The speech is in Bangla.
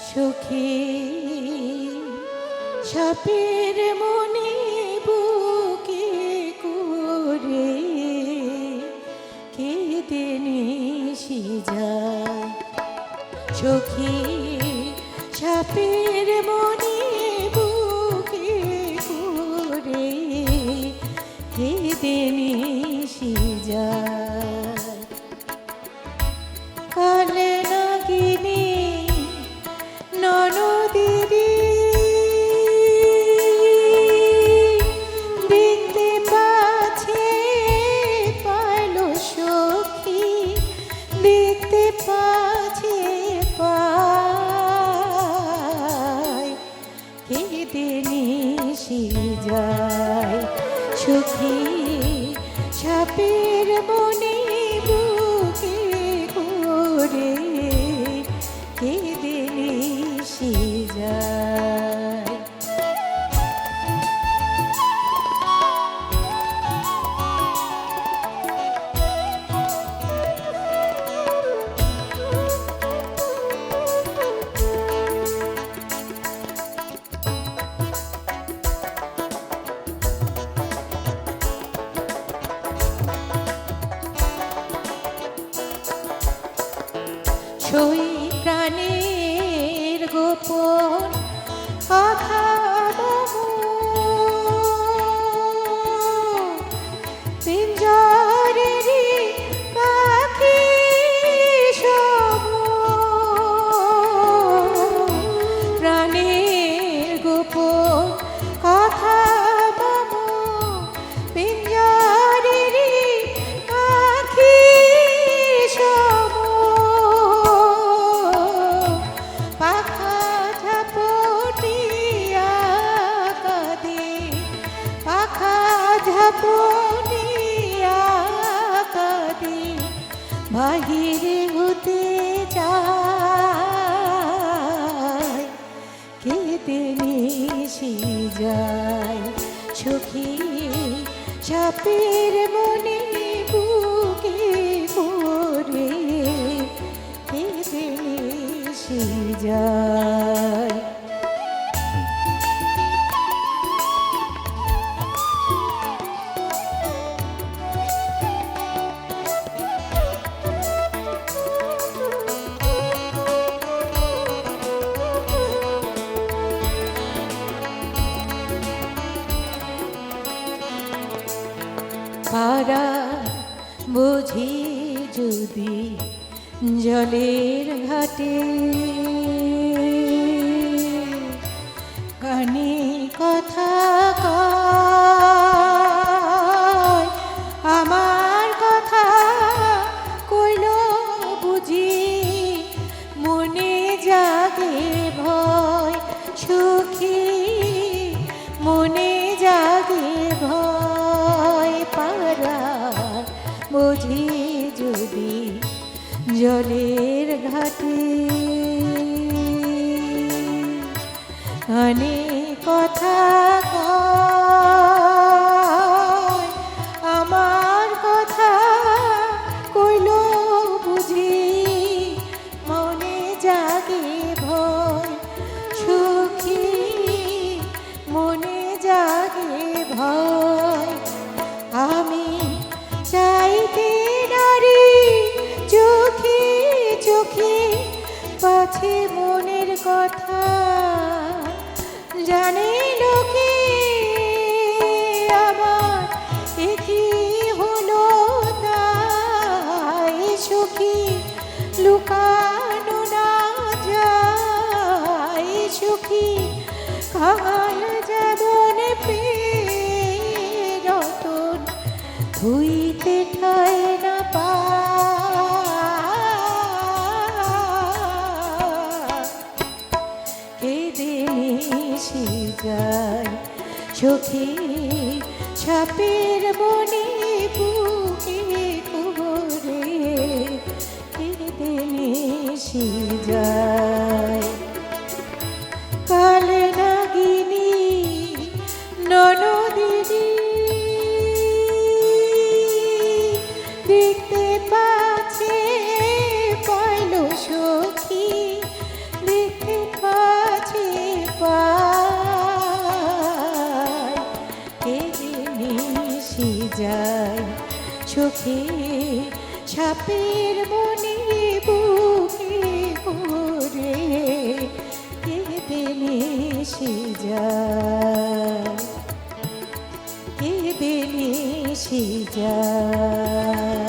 সুখী সাপের মনে বুকে করে কেঁদে নিশি যায়। সুখী সাপের মনে বুকে করে কেঁদে নিশি যায়। কালে নাগিনী ননদিদি দেখতে পাচ্ছে পাইল সখী, দেখতে পাচ্ছে পায় কেঁদে নিশি যায়। সুখী সাপের মনে বুকে করে কেঁদে নিশি যায়। সই প্রাণের গোপন কথা পিঞ্জরেরই পাখি সম, প্রাণের গোপন কথা পিঞ্জরেরই পাখি সম, পাখা ঝাপটিয়া কাঁদে, পাখা ঝাপটিয়া কাঁদে বাহিরে হতে যায়, কেঁদে নিশি যায়। সুখী সাপের মনে বুকে করে কেঁদে নিশি যায়। পারা বুঝি যদি জলের ঘাটে গানে কথা কয়, আমার কথা কইল বুঝি মনে জাগে ভয়। সুখী মনে জাগে ভয়, পারা বুঝি যদি জলের ঘাটে গানে কথা কয়, আমার কথা কইল বুঝি মনে জাগে ভয়। সুখী মনে জাগে ভয়, আমি চাইতে নারী চোখে চোখে পাছে মনের কথা জানে লোকে, আমার একই হলো তাই। সুখী লুকানো না যায়, সুখী কাল যেমন রতন ধুইতে ঠায় না পায়, কেঁদে নিশি যায়। সুখী সাপের মনে বুকে করে কেঁদে নিশি যায়। কালে নাগিনী ননদিদি দেখতে পাচ্ছে পাইল সখী, দেখতে যায় চোখে ছাপের মনে বুকে করে কেঁদে মিশে যায় কেঁদে মিশে যায়।